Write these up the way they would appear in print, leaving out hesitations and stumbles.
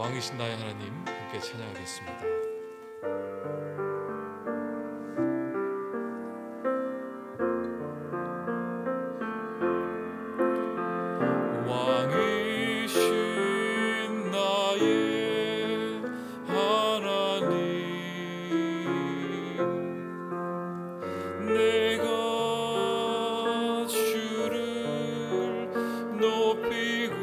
왕이신 나의 하나님 함께 찬양하겠습니다. 왕이신 나의 하나님, 내가 주를 높이고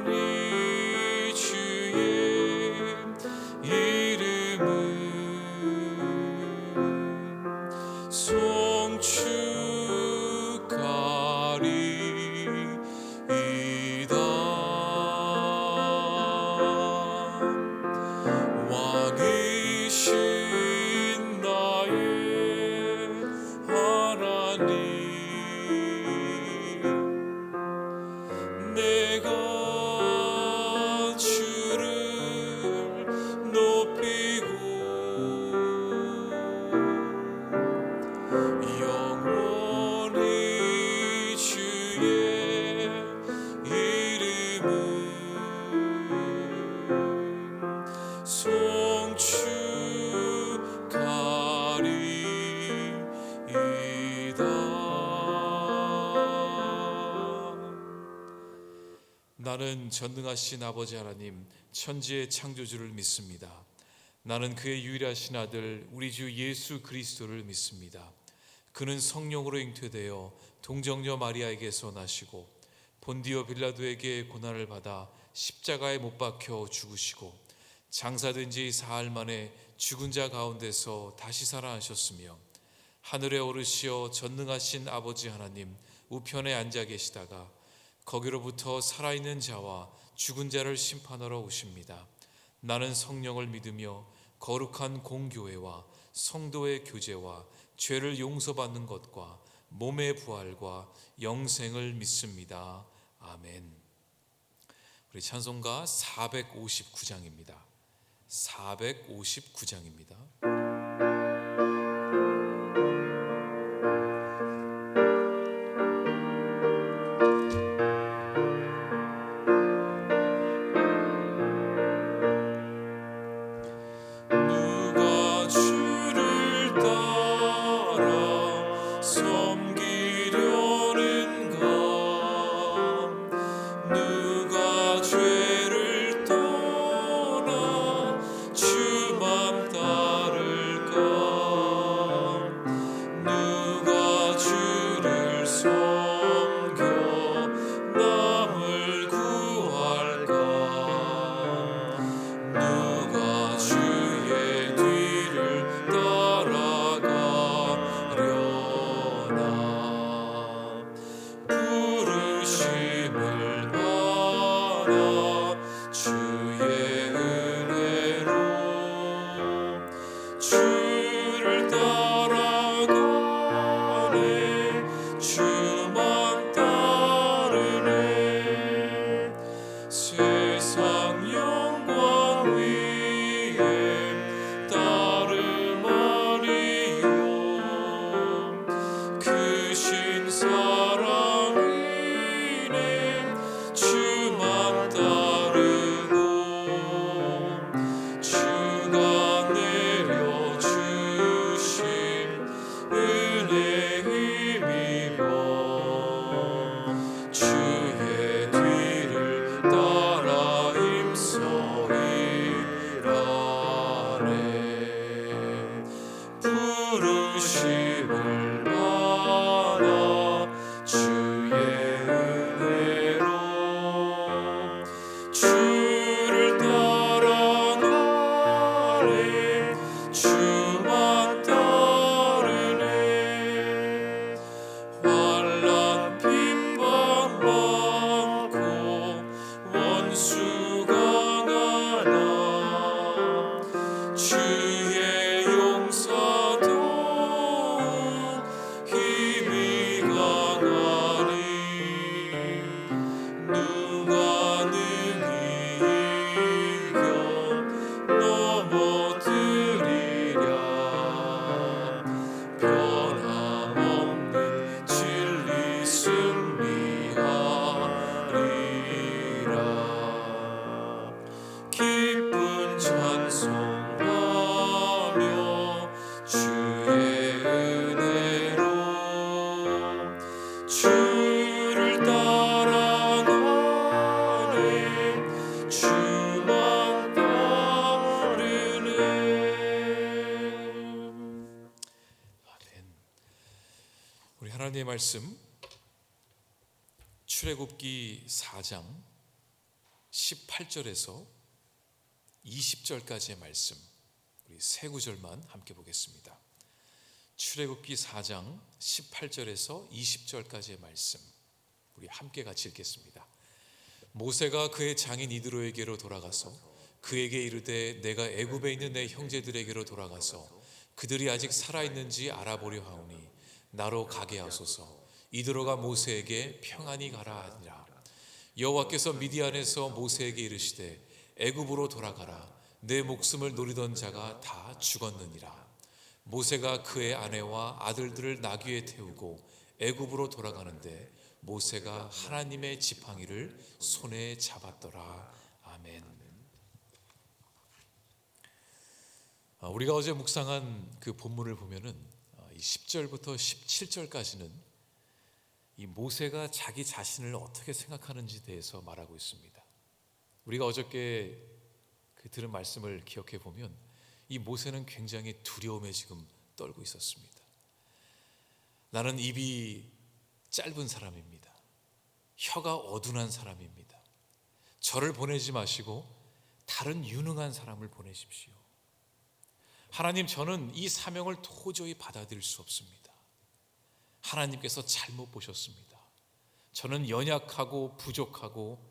영원히 주의 이름을 송축하리이다. 왕이신 나의 하나님, 내가 주를 높이고 영원히 주의 이름을 송축하리이다. 나는 전능하신 아버지 하나님, 천지의 창조주를 믿습니다. 나는 그의 유일하신 아들 우리 주 예수 그리스도를 믿습니다. 그는 성령으로 잉태되어 동정녀 마리아에게서 나시고 본디오 빌라도에게 고난을 받아 십자가에 못 박혀 죽으시고 장사된 지 사흘 만에 죽은 자 가운데서 다시 살아나셨으며 하늘에 오르시어 전능하신 아버지 하나님 우편에 앉아 계시다가 거기로부터 살아있는 자와 죽은 자를 심판하러 오십니다. 나는 성령을 믿으며 거룩한 공교회와 성도의 교제와 죄를 용서받는 것과 몸의 부활과 영생을 믿습니다. 아멘. 우리 찬송가 459장입니다. 459장입니다. 변함없는 진리 승리하 하나님의 말씀 출애굽기 4장 18절에서 20절까지의 말씀, 우리 세 구절만 함께 보겠습니다. 출애굽기 4장 18절에서 20절까지의 말씀, 우리 함께 같이 읽겠습니다. 모세가 그의 장인 이드로에게로 돌아가서 그에게 이르되 내가 애굽에 있는 내 형제들에게로 돌아가서 그들이 아직 살아있는지 알아보려 하오니 나로 가게 하소서. 이드로가 모세에게 평안히 가라 하니라. 여호와께서 미디안에서 모세에게 이르시되 애굽으로 돌아가라. 내 목숨을 노리던 자가 다 죽었느니라. 모세가 그의 아내와 아들들을 나귀에 태우고 애굽으로 돌아가는데 모세가 하나님의 지팡이를 손에 잡았더라. 아멘. 우리가 어제 묵상한 그 본문을 보면은 10절부터 17절까지는 이 모세가 자기 자신을 어떻게 생각하는지에 대해서 말하고 있습니다. 우리가 어저께 들은 말씀을 기억해 보면 이 모세는 굉장히 두려움에 지금 떨고 있었습니다. 나는 입이 짧은 사람입니다. 혀가 어둔한 사람입니다. 저를 보내지 마시고 다른 유능한 사람을 보내십시오. 하나님, 저는 이 사명을 도저히 받아들일 수 없습니다. 하나님께서 잘못 보셨습니다. 저는 연약하고 부족하고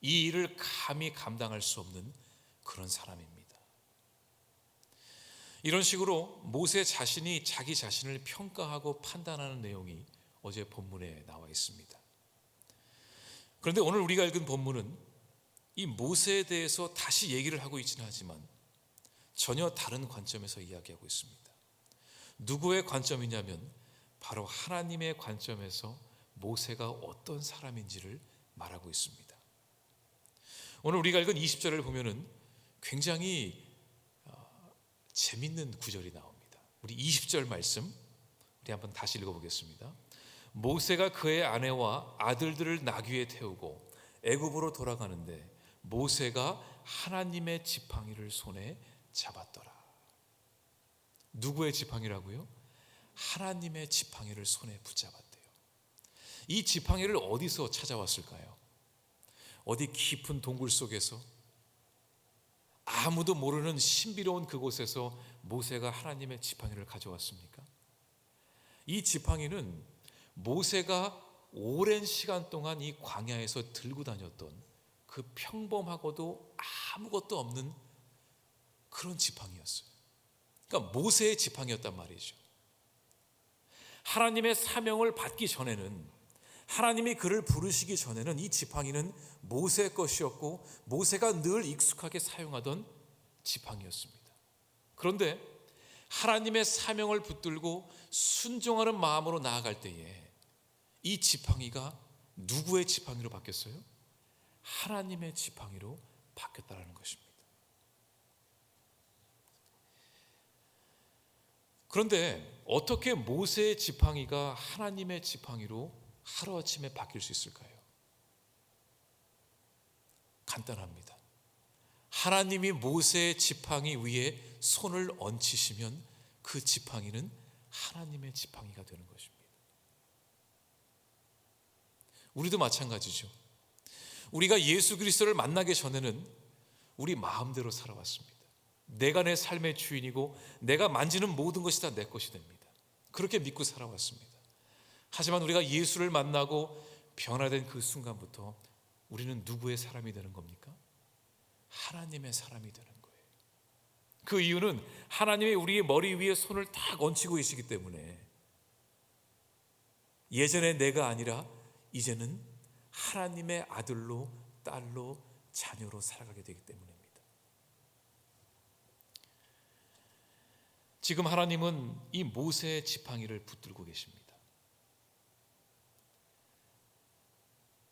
이 일을 감히 감당할 수 없는 그런 사람입니다. 이런 식으로 모세 자신이 자기 자신을 평가하고 판단하는 내용이 어제 본문에 나와 있습니다. 그런데 오늘 우리가 읽은 본문은 이 모세에 대해서 다시 얘기를 하고 있지는 하지만 전혀 다른 관점에서 이야기하고 있습니다. 누구의 관점이냐면 바로 하나님의 관점에서 모세가 어떤 사람인지를 말하고 있습니다. 오늘 우리가 읽은 20절을 보면은 굉장히 재밌는 구절이 나옵니다. 우리 20절 말씀 우리 한번 다시 읽어보겠습니다. 모세가 그의 아내와 아들들을 나귀에 태우고 애굽으로 돌아가는데 모세가 하나님의 지팡이를 손에 잡았더라. 누구의 지팡이라고요? 하나님의 지팡이를 손에 붙잡았대요. 이 지팡이를 어디서 찾아왔을까요? 어디 깊은 동굴 속에서 아무도 모르는 신비로운 그곳에서 모세가 하나님의 지팡이를 가져왔습니까? 이 지팡이는 모세가 오랜 시간 동안 이 광야에서 들고 다녔던 그 평범하고도 아무것도 없는 그런 지팡이였어요. 그러니까 모세의 지팡이였단 말이죠. 하나님의 사명을 받기 전에는, 하나님이 그를 부르시기 전에는 이 지팡이는 모세의 것이었고 모세가 늘 익숙하게 사용하던 지팡이였습니다. 그런데 하나님의 사명을 붙들고 순종하는 마음으로 나아갈 때에 이 지팡이가 누구의 지팡이로 바뀌었어요? 하나님의 지팡이로 바뀌었다는 것입니다. 그런데 어떻게 모세의 지팡이가 하나님의 지팡이로 하루아침에 바뀔 수 있을까요? 간단합니다. 하나님이 모세의 지팡이 위에 손을 얹히시면 그 지팡이는 하나님의 지팡이가 되는 것입니다. 우리도 마찬가지죠. 우리가 예수 그리스도를 만나기 전에는 우리 마음대로 살아왔습니다. 내가 내 삶의 주인이고 내가 만지는 모든 것이 다 내 것이 됩니다. 그렇게 믿고 살아왔습니다. 하지만 우리가 예수를 만나고 변화된 그 순간부터 우리는 누구의 사람이 되는 겁니까? 하나님의 사람이 되는 거예요. 그 이유는 하나님이 우리의 머리 위에 손을 딱 얹히고 계시기 때문에 예전에 내가 아니라 이제는 하나님의 아들로, 딸로, 자녀로 살아가게 되기 때문입니다. 지금 하나님은 이 모세의 지팡이를 붙들고 계십니다.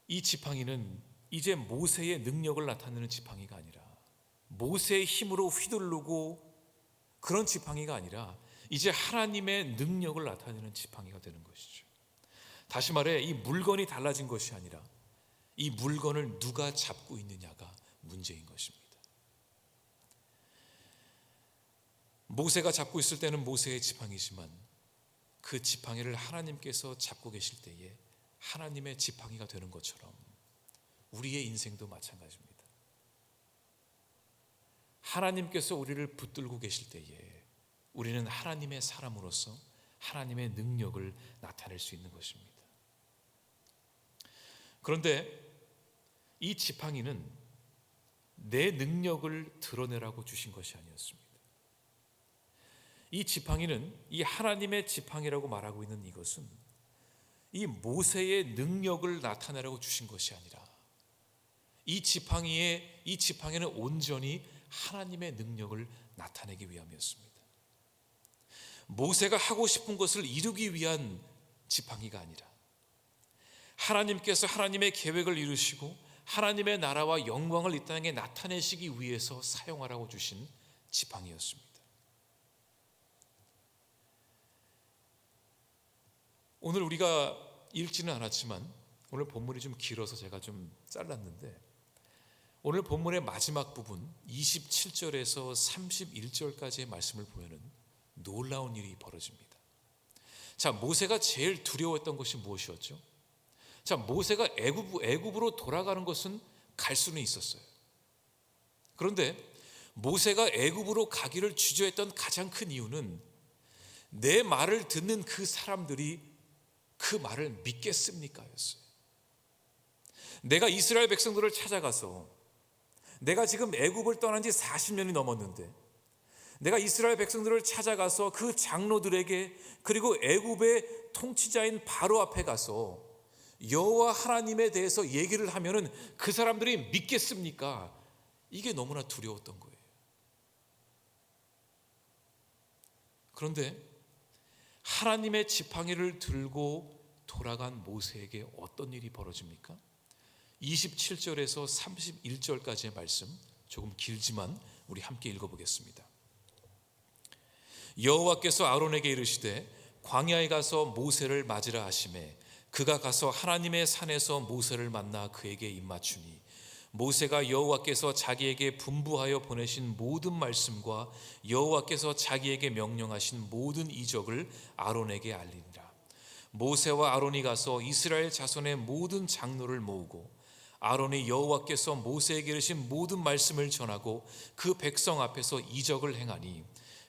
이 지팡이는 이제 모세의 능력을 나타내는 지팡이가 아니라 모세의 힘으로 휘두르고 그런 지팡이가 아니라 이제 하나님의 능력을 나타내는 지팡이가 되는 것이죠. 다시 말해 이 물건이 달라진 것이 아니라 이 물건을 누가 잡고 있느냐가 문제인 것입니다. 모세가 잡고 있을 때는 모세의 지팡이지만 그 지팡이를 하나님께서 잡고 계실 때에 하나님의 지팡이가 되는 것처럼 우리의 인생도 마찬가지입니다. 하나님께서 우리를 붙들고 계실 때에 우리는 하나님의 사람으로서 하나님의 능력을 나타낼 수 있는 것입니다. 그런데 이 지팡이는 내 능력을 드러내라고 주신 것이 아니었습니다. 이 지팡이는, 이 하나님의 지팡이라고 말하고 있는 이것은 이 모세의 능력을 나타내라고 주신 것이 아니라 이 지팡이는 온전히 하나님의 능력을 나타내기 위함이었습니다. 모세가 하고 싶은 것을 이루기 위한 지팡이가 아니라 하나님께서 하나님의 계획을 이루시고 하나님의 나라와 영광을 이 땅에 나타내시기 위해서 사용하라고 주신 지팡이였습니다. 오늘 우리가 읽지는 않았지만 오늘 본문이 좀 길어서 제가 좀 잘랐는데, 오늘 본문의 마지막 부분 27절에서 31절까지의 말씀을 보면은 놀라운 일이 벌어집니다. 자, 모세가 제일 두려웠던 것이 무엇이었죠? 자, 모세가 애굽으로 돌아가는 것은 갈 수는 있었어요. 그런데 모세가 애굽으로 가기를 주저했던 가장 큰 이유는 내 말을 듣는 그 사람들이 그 말을 믿겠습니까? 였어요. 내가 이스라엘 백성들을 찾아가서, 내가 지금 애굽을 떠난 지 40년이 넘었는데 내가 이스라엘 백성들을 찾아가서 그 장로들에게, 그리고 애굽의 통치자인 바로 앞에 가서 여호와 하나님에 대해서 얘기를 하면은 그 사람들이 믿겠습니까? 이게 너무나 두려웠던 거예요. 그런데 하나님의 지팡이를 들고 돌아간 모세에게 어떤 일이 벌어집니까? 27절에서 31절까지의 말씀, 조금 길지만 우리 함께 읽어보겠습니다. 여호와께서 아론에게 이르시되 광야에 가서 모세를 맞으라 하시매 그가 가서 하나님의 산에서 모세를 만나 그에게 입맞추니 모세가 여호와께서 자기에게 분부하여 보내신 모든 말씀과 여호와께서 자기에게 명령하신 모든 이적을 아론에게 알리니라. 모세와 아론이 가서 이스라엘 자손의 모든 장로를 모으고 아론이 여호와께서 모세에게 이르신 모든 말씀을 전하고 그 백성 앞에서 이적을 행하니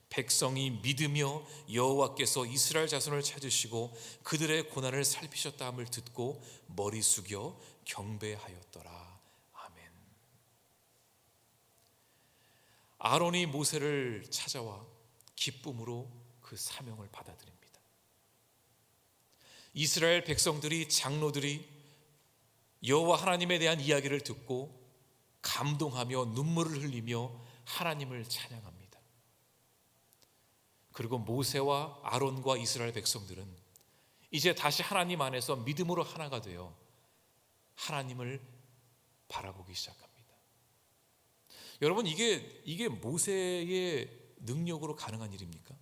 백성이 믿으며 여호와께서 이스라엘 자손을 찾으시고 그들의 고난을 살피셨다함을 듣고 머리 숙여 경배하였더라. 아멘. 아론이 모세를 찾아와 기쁨으로 그 사명을 받아들입니다. 이스라엘 백성들이, 장로들이 여호와 하나님에 대한 이야기를 듣고 감동하며 눈물을 흘리며 하나님을 찬양합니다. 그리고 모세와 아론과 이스라엘 백성들은 이제 다시 하나님 안에서 믿음으로 하나가 되어 하나님을 바라보기 시작합니다. 여러분, 이게 모세의 능력으로 가능한 일입니까?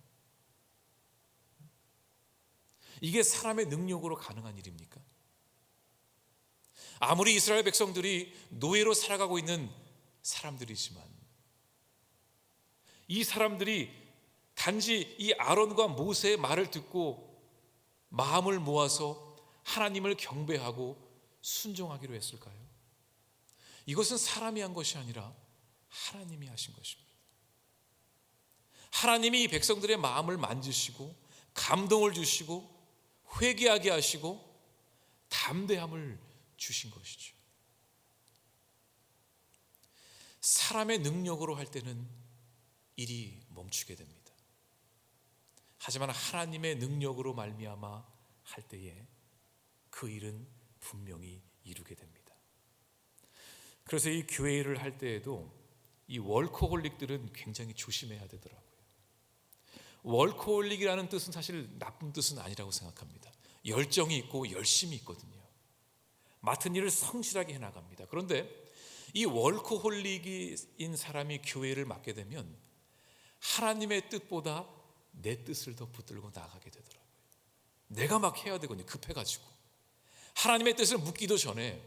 이게 사람의 능력으로 가능한 일입니까? 아무리 이스라엘 백성들이 노예로 살아가고 있는 사람들이지만 이 사람들이 단지 이 아론과 모세의 말을 듣고 마음을 모아서 하나님을 경배하고 순종하기로 했을까요? 이것은 사람이 한 것이 아니라 하나님이 하신 것입니다. 하나님이 이 백성들의 마음을 만지시고 감동을 주시고 회개하게 하시고 담대함을 주신 것이죠. 사람의 능력으로 할 때는 일이 멈추게 됩니다. 하지만 하나님의 능력으로 말미암아 할 때에 그 일은 분명히 이루게 됩니다. 그래서 이 교회 일을 할 때에도 이 월커홀릭들은 굉장히 조심해야 되더라고요. 월커홀릭이라는 뜻은 사실 나쁜 뜻은 아니라고 생각합니다. 열정이 있고 열심이 있거든요. 맡은 일을 성실하게 해나갑니다. 그런데 이 월커홀릭인 사람이 교회를 맡게 되면 하나님의 뜻보다 내 뜻을 더 붙들고 나가게 되더라고요. 내가 막 해야 되거든요. 급해가지고 하나님의 뜻을 묻기도 전에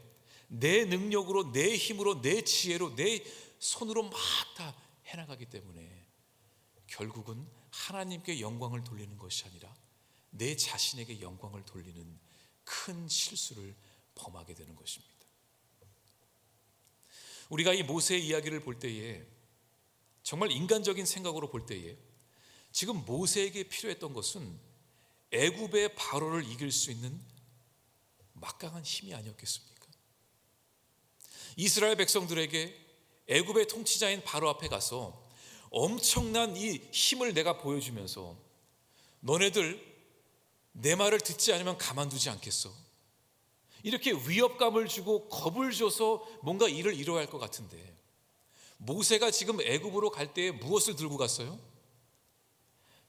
내 능력으로, 내 힘으로, 내 지혜로, 내 손으로 막 다 해나가기 때문에 결국은 하나님께 영광을 돌리는 것이 아니라 내 자신에게 영광을 돌리는 큰 실수를 범하게 되는 것입니다. 우리가 이 모세의 이야기를 볼 때에, 정말 인간적인 생각으로 볼 때에 지금 모세에게 필요했던 것은 애굽의 바로를 이길 수 있는 막강한 힘이 아니었겠습니까? 이스라엘 백성들에게 애굽의 통치자인 바로 앞에 가서 엄청난 이 힘을 내가 보여주면서 너네들 내 말을 듣지 않으면 가만두지 않겠어, 이렇게 위협감을 주고 겁을 줘서 뭔가 일을 이뤄야 할 것 같은데, 모세가 지금 애굽으로 갈 때에 무엇을 들고 갔어요?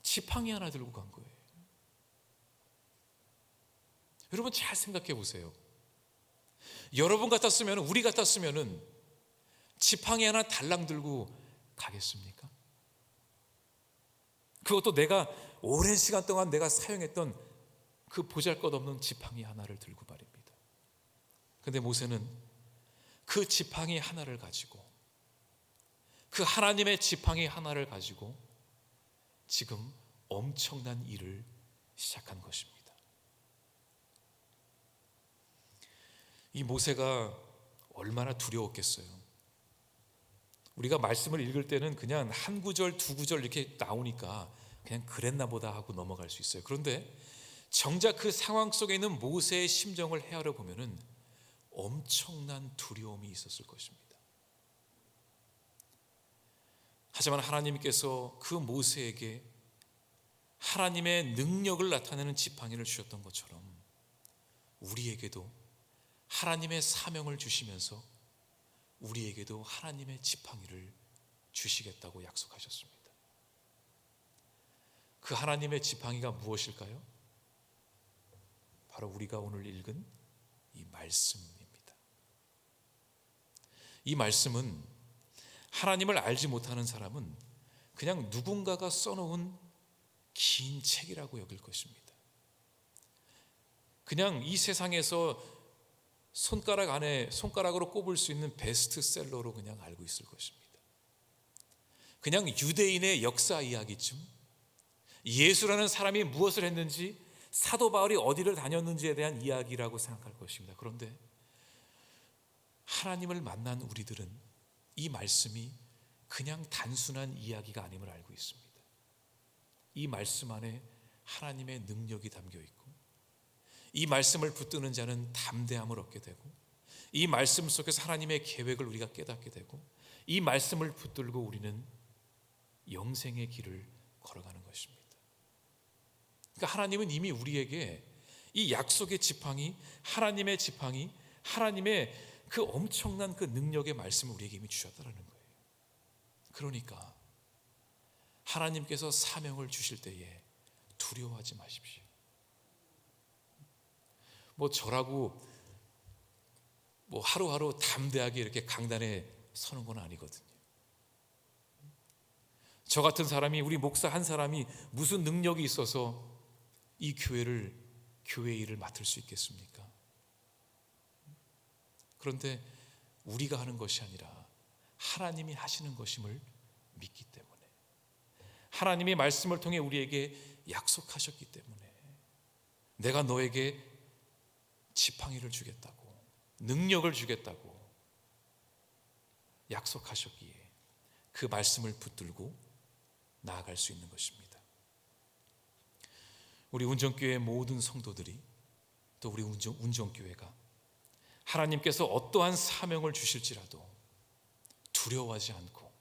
지팡이 하나 들고 간 거예요. 여러분 잘 생각해 보세요. 여러분 같았으면, 우리 같았으면 지팡이 하나 달랑 들고 가겠습니까? 그것도 내가 오랜 시간 동안 내가 사용했던 그 보잘것없는 지팡이 하나를 들고 말입니다. 그런데 모세는 그 지팡이 하나를 가지고, 그 하나님의 지팡이 하나를 가지고 지금 엄청난 일을 시작한 것입니다. 이 모세가 얼마나 두려웠겠어요. 우리가 말씀을 읽을 때는 그냥 한 구절 두 구절 이렇게 나오니까 그냥 그랬나 보다 하고 넘어갈 수 있어요. 그런데 정작 그 상황 속에 있는 모세의 심정을 헤아려 보면은 엄청난 두려움이 있었을 것입니다. 하지만 하나님께서 그 모세에게 하나님의 능력을 나타내는 지팡이를 주셨던 것처럼 우리에게도 하나님의 사명을 주시면서 우리에게도 하나님의 지팡이를 주시겠다고 약속하셨습니다. 그 하나님의 지팡이가 무엇일까요? 바로 우리가 오늘 읽은 이 말씀입니다. 이 말씀은 하나님을 알지 못하는 사람은 그냥 누군가가 써놓은 긴 책이라고 여길 것입니다. 그냥 이 세상에서 손가락으로 꼽을 수 있는 베스트셀러로 그냥 알고 있을 것입니다. 그냥 유대인의 역사 이야기쯤, 예수라는 사람이 무엇을 했는지, 사도 바울이 어디를 다녔는지에 대한 이야기라고 생각할 것입니다. 그런데 하나님을 만난 우리들은 이 말씀이 그냥 단순한 이야기가 아님을 알고 있습니다. 이 말씀 안에 하나님의 능력이 담겨 있고, 이 말씀을 붙드는 자는 담대함을 얻게 되고, 이 말씀 속에서 하나님의 계획을 우리가 깨닫게 되고, 이 말씀을 붙들고 우리는 영생의 길을 걸어가는 것입니다. 그러니까 하나님은 이미 우리에게 이 약속의 지팡이, 하나님의 지팡이, 하나님의 그 엄청난 그 능력의 말씀을 우리에게 이미 주셨다는 거예요. 그러니까 하나님께서 사명을 주실 때에 두려워하지 마십시오. 저라고 하루하루 담대하게 이렇게 강단에 서는 건 아니거든요. 저 같은 사람이, 우리 목사 한 사람이 무슨 능력이 있어서 이 교회 일을 맡을 수 있겠습니까? 그런데 우리가 하는 것이 아니라 하나님이 하시는 것임을 믿기 때문에, 하나님이 말씀을 통해 우리에게 약속하셨기 때문에, 내가 너에게 지팡이를 주겠다고, 능력을 주겠다고 약속하셨기에 그 말씀을 붙들고 나아갈 수 있는 것입니다. 우리 운정교회 모든 성도들이, 또 우리 운정교회가 하나님께서 어떠한 사명을 주실지라도 두려워하지 않고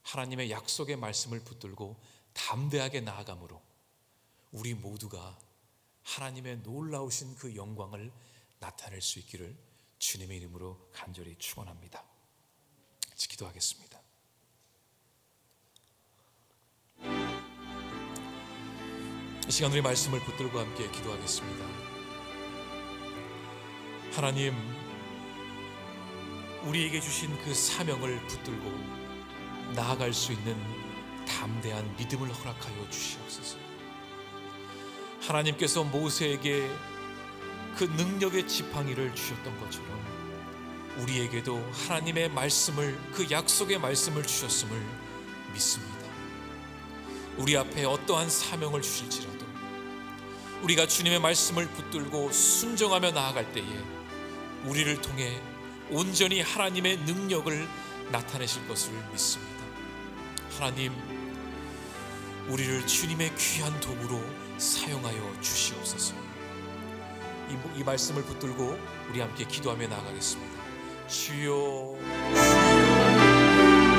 하나님의 약속의 말씀을 붙들고 담대하게 나아감으로 우리 모두가 하나님의 놀라우신 그 영광을 나타낼 수 있기를 주님의 이름으로 간절히 축원합니다. 기도하겠습니다. 이 시간 우리 말씀을 붙들고 함께 기도하겠습니다. 하나님, 우리에게 주신 그 사명을 붙들고 나아갈 수 있는 담대한 믿음을 허락하여 주시옵소서. 하나님께서 모세에게 그 능력의 지팡이를 주셨던 것처럼 우리에게도 하나님의 말씀을, 그 약속의 말씀을 주셨음을 믿습니다. 우리 앞에 어떠한 사명을 주실지라도 우리가 주님의 말씀을 붙들고 순종하며 나아갈 때에 우리를 통해 온전히 하나님의 능력을 나타내실 것을 믿습니다. 하나님, 우리를 주님의 귀한 도구로 사용하여 주시옵소서. 이 말씀을 붙들고 우리 함께 기도하며 나아가겠습니다. 주여, 주여,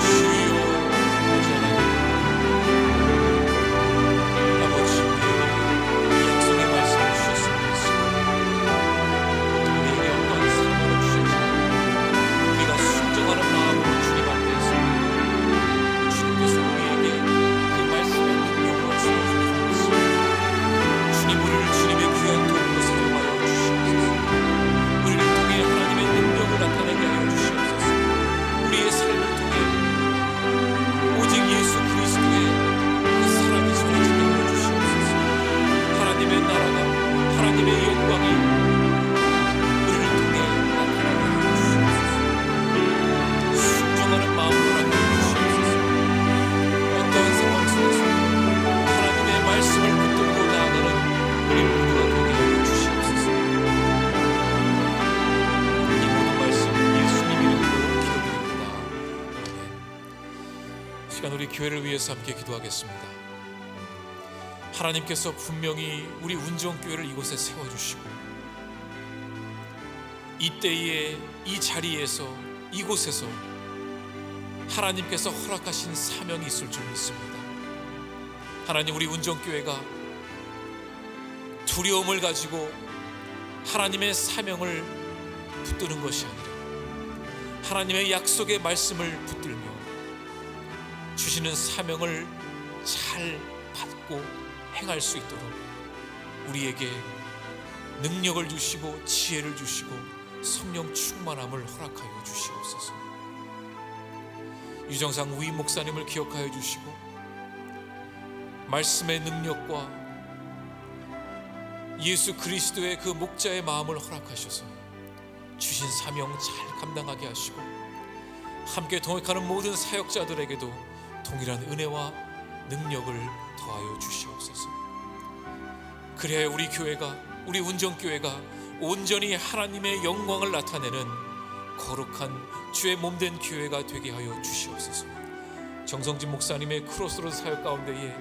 주여. 아버지, 이 약속의 말씀을 주셨습니다. 우리에게 어떠한 사명을 주셨지만 우리가 순종하는 마음으로 주님 앞에 서 주님께서 우리에게 그 말씀의 능력으로 주셨습니다. 주님, 우리를 주님의 귀한 도구로 사용하여 주시옵소서. 우리를 통해 하나님의 능력을 나타내게 하여 주시옵소서. 우리의 삶을 통해 오직 예수 그리스도의 그 사랑이 전해지게 하여 주시옵소서. 하나님의 나라가, 하나님의 영광이 우리를 통해 나타나게 하여 주시옵소서. 순종하는 마음으로 나타내 주시옵소서. 어떠한 상황 속에서 하나님의 말씀을 붙들고 나아가는 우리 모두가 되게 하여 주시옵소서. 이 모든 말씀 예수님 이름으로 기도드립니다. 아멘. 시간 우리 교회를 위해서 함께 기도하겠습니다. 하나님께서 분명히 우리 운정교회를 이곳에 세워주시고 이때에 이 자리에서 이곳에서 하나님께서 허락하신 사명이 있을 줄 믿습니다. 하나님, 우리 운정교회가 두려움을 가지고 하나님의 사명을 붙드는 것이 아니라 하나님의 약속의 말씀을 붙들며 주시는 사명을 잘 받고 행할 수 있도록 우리에게 능력을 주시고 지혜를 주시고 성령 충만함을 허락하여 주시옵소서. 유정상 우임 목사님을 기억하여 주시고 말씀의 능력과 예수 그리스도의 그 목자의 마음을 허락하셔서 주신 사명 잘 감당하게 하시고 함께 동역하는 모든 사역자들에게도 동일한 은혜와 능력을 더하여 주시옵소서. 그래야 우리 교회가, 우리 운정교회가 온전히 하나님의 영광을 나타내는 거룩한 주의 몸된 교회가 되게 하여 주시옵소서. 정성진 목사님의 크로스로드 사역 가운데에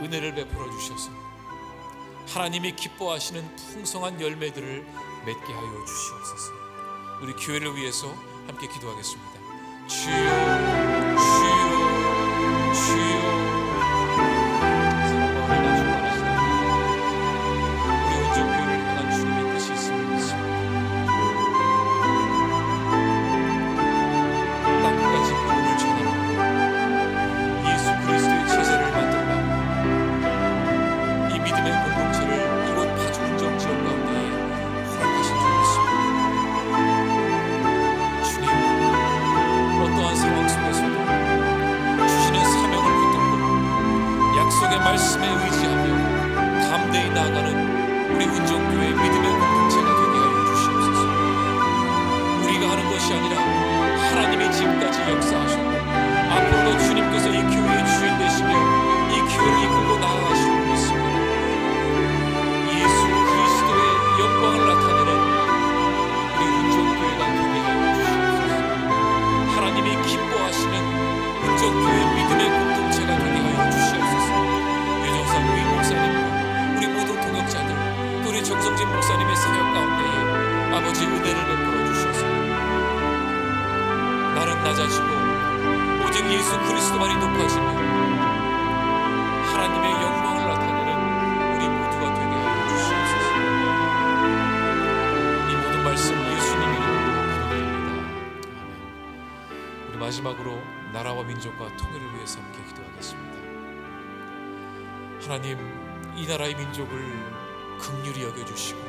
은혜를 베풀어 주셔서 하나님이 기뻐하시는 풍성한 열매들을 맺게 하여 주시옵소서. 우리 교회를 위해서 함께 기도하겠습니다. 주여, 주여, 주여. 말씀에 의지하며 담대히 나아가는 우리 운정교회의 믿음의 공동체가 되게 하여 주시옵소서. 우리가 하는 것이 아니라 하나님이 지금까지 역사하셨고 앞으로도 주님께서 이 교회의 주인 되시며 이 교회를 이끌고 나아가시고 있습니다. 예수 그리스도의 영광을 나타내는 우리 운정교회가 되게 하여 주시옵소서. 하나님이 기뻐하시는 운정교회의 믿음의 공동체가 되게 하여 주시옵소서. 우리 목사님과 우리 모든 동역자들, 또 우리 정성진 목사님의 사역 가운데에 아버지 은혜를 베풀어 주셔서 나는 낮아지고 오직 예수 그리스도만이 높아지며 하나님의 영광을 나타내는 우리 모두가 되게 하여 주시옵소서. 이 모든 말씀 예수님 이름으로 기도드립니다. 아멘. 우리 마지막으로 나라와 민족과 통일을 위해서 함께 기도하겠습니다. 하나님, 이 나라의 민족을 긍휼히 여겨주시고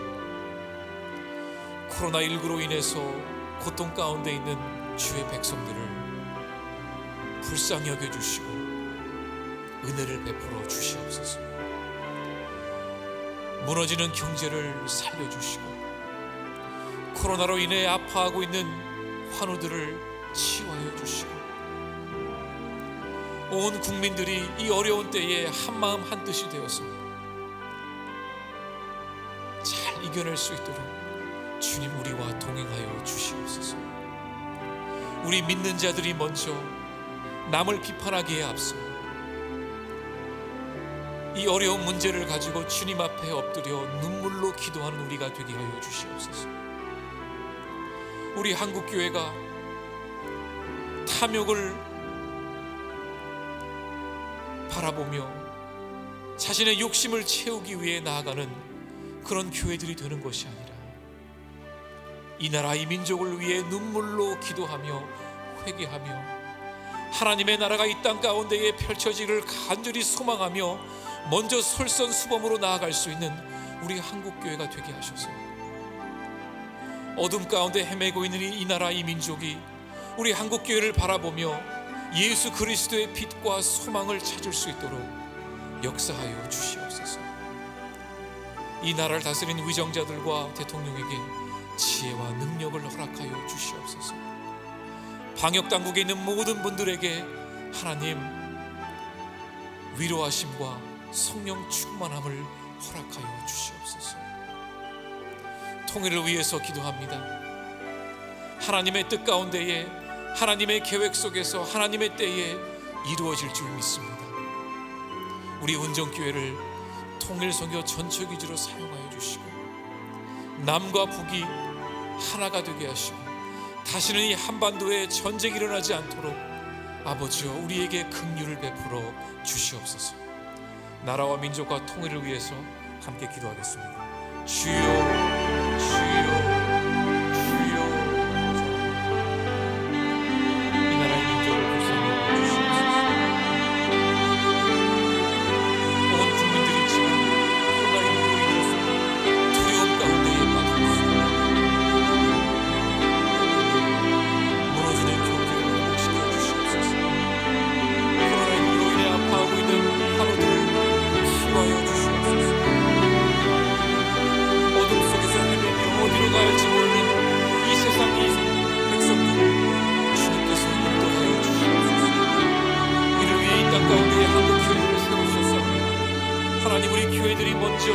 코로나19로 인해서 고통 가운데 있는 주의 백성들을 불쌍히 여겨주시고 은혜를 베풀어 주시옵소서. 무너지는 경제를 살려주시고 코로나로 인해 아파하고 있는 환우들을 치유하여 주시고 온 국민들이 이 어려운 때에 한마음 한뜻이 되어서 이겨낼 수 있도록 주님 우리와 동행하여 주시옵소서. 우리 믿는 자들이 먼저 남을 비판하기에 앞서 이 어려운 문제를 가지고 주님 앞에 엎드려 눈물로 기도하는 우리가 되게 하여 주시옵소서. 우리 한국교회가 탐욕을 바라보며 자신의 욕심을 채우기 위해 나아가는 그런 교회들이 되는 것이 아니라 이 나라 이 민족을 위해 눈물로 기도하며 회개하며 하나님의 나라가 이 땅 가운데에 펼쳐지기를 간절히 소망하며 먼저 솔선수범으로 나아갈 수 있는 우리 한국교회가 되게 하셔서 어둠 가운데 헤매고 있는 이 나라 이 민족이 우리 한국교회를 바라보며 예수 그리스도의 빛과 소망을 찾을 수 있도록 역사하여 주시옵소서. 이 나라를 다스리는 위정자들과 대통령에게 지혜와 능력을 허락하여 주시옵소서. 방역당국에 있는 모든 분들에게 하나님 위로하심과 성령 충만함을 허락하여 주시옵소서. 통일을 위해서 기도합니다. 하나님의 뜻 가운데에 하나님의 계획 속에서 하나님의 때에 이루어질 줄 믿습니다. 우리 운정교회를 통일선교 전초기지로 사용하여 주시고 남과 북이 하나가 되게 하시고 다시는 이 한반도에 전쟁이 일어나지 않도록 아버지여 우리에게 긍휼을 베풀어 주시옵소서. 나라와 민족과 통일을 위해서 함께 기도하겠습니다. 주여 주여 주여. 이 나라의 민족을 불쌍히 주시옵소서. 온 국민들이 지금 코로나19로 인해서 두려움 가운데에 빠져 있습니다. 무너지는 경제를 회복시켜 주시옵소서. 코로나19로 인해 아파하고 있는 환우들을 치유하여 주시옵소서. 어둠 속에서 헤매며 어디로 가야 할지 모르는 이 세상의 백성들을 주님께서 인도하여 주시옵소서. 이를 위해 이 땅 가운데 한국교회를 세우셨사오니 하나님 우리 교회들이 먼저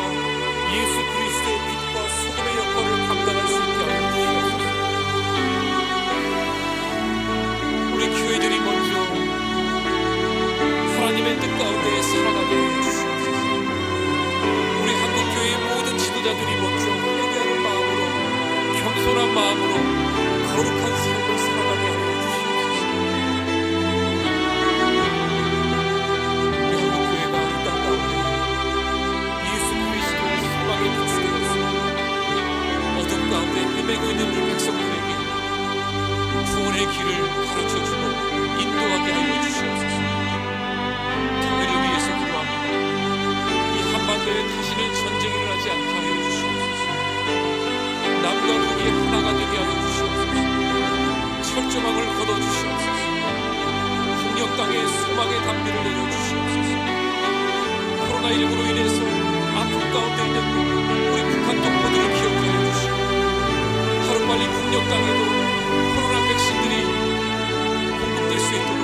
예수 그리스도의 빛과 소금의 역할을 감당할 수 있게 하여 주시옵소서. 우리 교회들이 먼저 하나님의 뜻 가운데 살아가게 하여 주시옵소서. 우리 한국교회의 모든 지도자들이 먼저 회개하는 마음으로 겸손한 마음으로 거룩한 삶을 살아가게 하여 주시옵소서. 우리 한국교회가 이 땅 가운데 예수 그리스도의 소망의 빛이 되었습니다. 어둠 가운데 헤매고 있는 우리 백성들에게 구원의 길을 가르쳐주고 인도하게 하여 주시옵소서. 통일을 위해서 기도합니다. 이 한반도에 다시는 전쟁이 일어나지 않게 하여 주시옵소서. 남과 북이 하나가 되게 하여 주시옵소서. 철조망을 걷어주시옵소서. 북녘 땅에 소망의 담비를 내려주시옵소서. 코로나19로 인해서 아픔 가운데 있는 우리 북한 동포들을 기억하여 주시고 하루빨리 북녘 땅에도 코로나 백신들이 공급될 수 있도록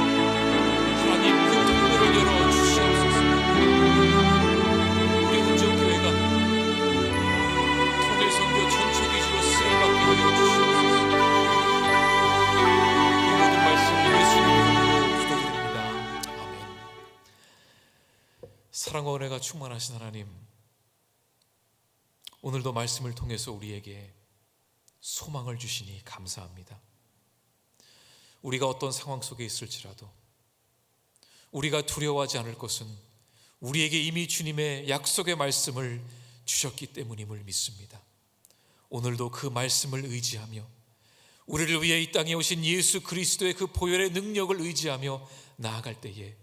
하나님 그 통로를 열어주시옵소서. 우리 운정교회가 통일선교 전초기지로 쓰임받게 하여 주시옵소서. 이 모든 말씀 예수님 이름으로 기도드립니다. 아멘. 사랑과 은혜가 충만하신 하나님, 오늘도 말씀을 통해서 우리에게 소망을 주시니 감사합니다. 우리가 어떤 상황 속에 있을지라도 우리가 두려워하지 않을 것은 우리에게 이미 주님의 약속의 말씀을 주셨기 때문임을 믿습니다. 오늘도 그 말씀을 의지하며 우리를 위해 이 땅에 오신 예수 그리스도의 그 보혈의 능력을 의지하며 나아갈 때에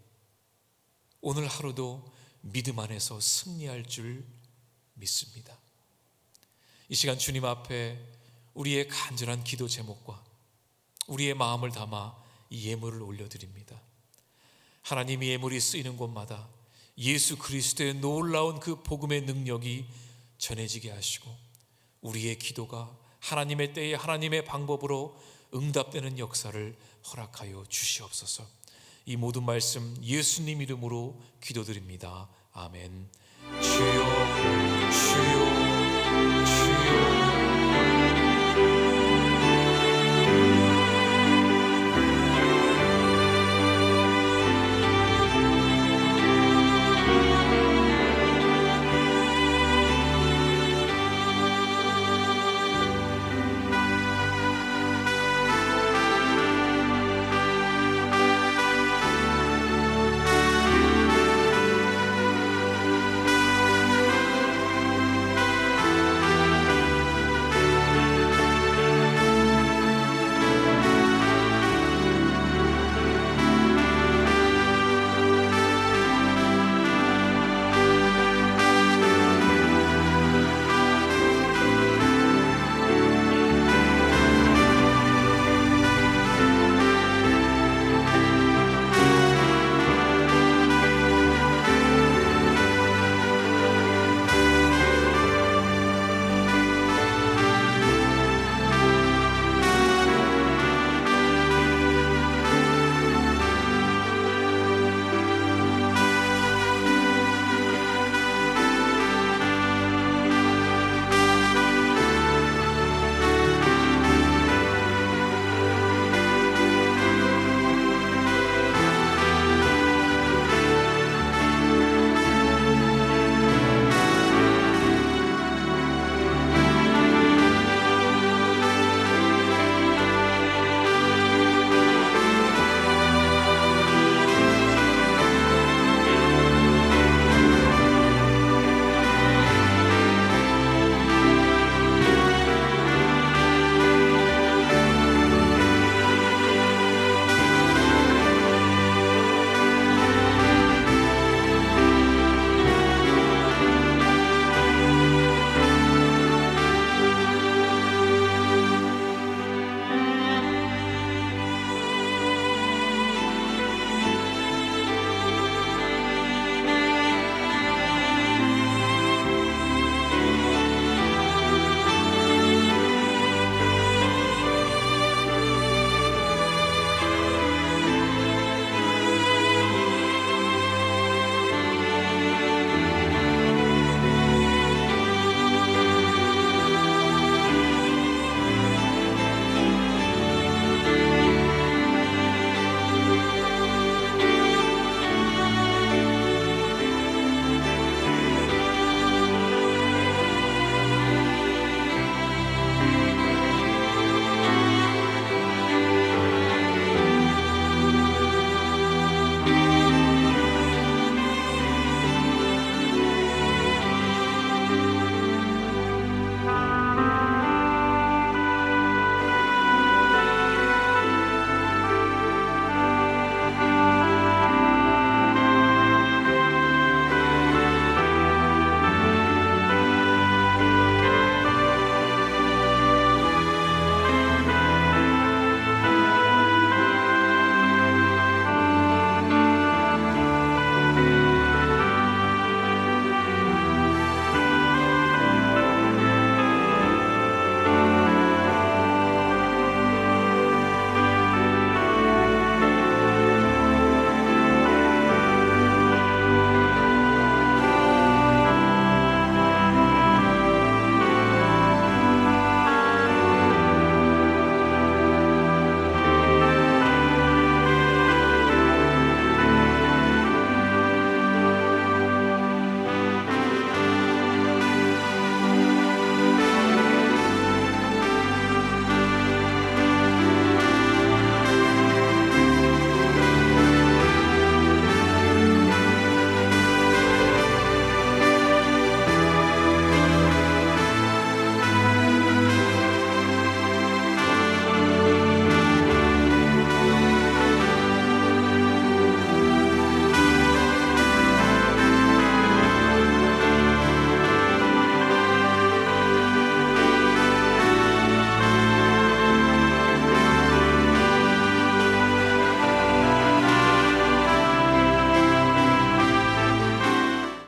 오늘 하루도 믿음 안에서 승리할 줄 믿습니다. 이 시간 주님 앞에 우리의 간절한 기도 제목과 우리의 마음을 담아 이 예물을 올려드립니다. 하나님의 예물이 쓰이는 곳마다 예수 그리스도의 놀라운 그 복음의 능력이 전해지게 하시고 우리의 기도가 하나님의 때에 하나님의 방법으로 응답되는 역사를 허락하여 주시옵소서. 이 모든 말씀 예수님 이름으로 기도드립니다. 아멘. 주여 주여 주여 주여